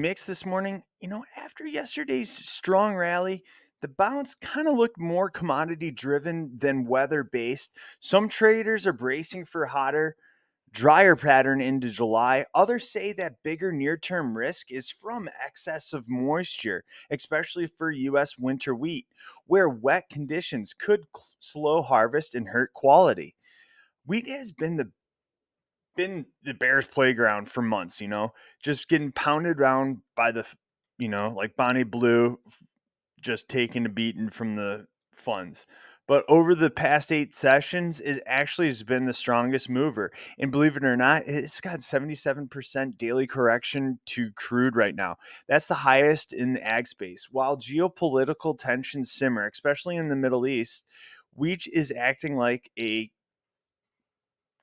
mixed this morning. After yesterday's strong rally, the bounce kind of looked more commodity driven than weather based. Some traders are bracing for hotter, drier pattern into July. Others say that bigger near term risk is from excess of moisture, especially for U.S. winter wheat, where wet conditions could slow harvest and hurt quality. Wheat has been the Bears' playground for months, just getting pounded around by like Bonnie Blue, just taking a beating from the funds. But over the past 8 sessions, it actually has been the strongest mover. And believe it or not, it's got 77% daily correction to crude right now. That's the highest in the ag space. While geopolitical tensions simmer, especially in the Middle East, wheat is acting like a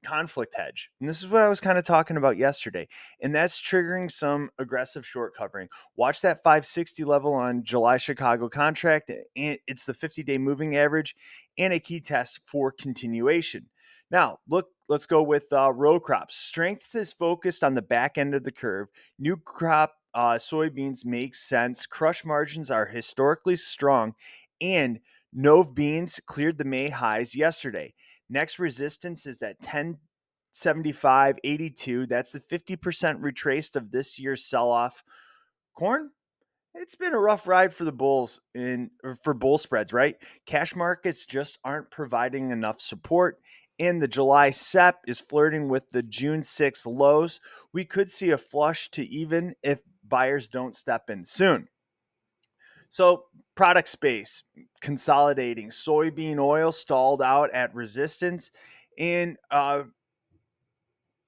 conflict hedge. And this is what I was kind of talking about yesterday. And that's triggering some aggressive short covering. Watch that 560 level on July Chicago contract. And it's the 50-day moving average and a key test for continuation. Now, let's go with row crops. Strength is focused on the back end of the curve. New crop soybeans make sense. Crush margins are historically strong. And Nove beans cleared the May highs yesterday. Next resistance is at 1075.82. That's the 50% retraced of this year's sell-off. Corn, it's been a rough ride for the bulls for bull spreads, right? Cash markets just aren't providing enough support. And the July SEP is flirting with the June 6 lows. We could see a flush to even if buyers don't step in soon. So, product space consolidating. Soybean oil stalled out at resistance, and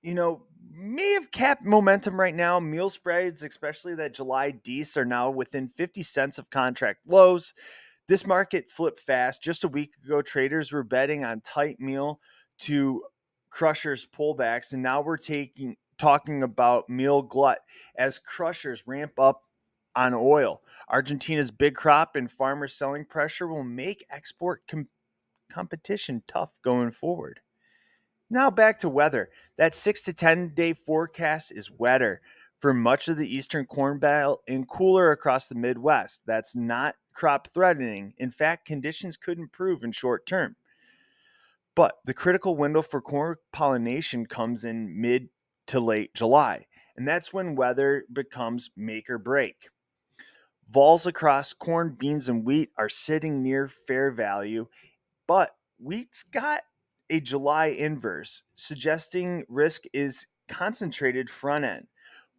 may have capped momentum right now. Meal spreads, especially that July D's, are now within 50 cents of contract lows. This market flipped fast. Just a week ago, traders were betting on tight meal to crushers pullbacks, and now we're talking about meal glut as crushers ramp up on oil. Argentina's big crop and farmer selling pressure will make export competition tough going forward. Now back to weather. That 6 to 10 day forecast is wetter for much of the eastern corn belt and cooler across the Midwest. That's not crop threatening. In fact, conditions could improve in short term. But the critical window for corn pollination comes in mid to late July, and that's when weather becomes make or break. Vols across corn, beans, and wheat are sitting near fair value, but wheat's got a July inverse, suggesting risk is concentrated front end.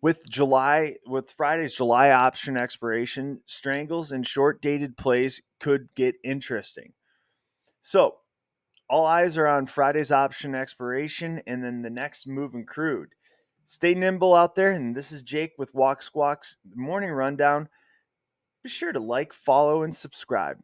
With Friday's July option expiration, strangles and short dated plays could get interesting. So all eyes are on Friday's option expiration and then the next move in crude. Stay nimble out there, and this is Jake with Walk-Squawk's morning rundown. Be sure to like, follow, and subscribe.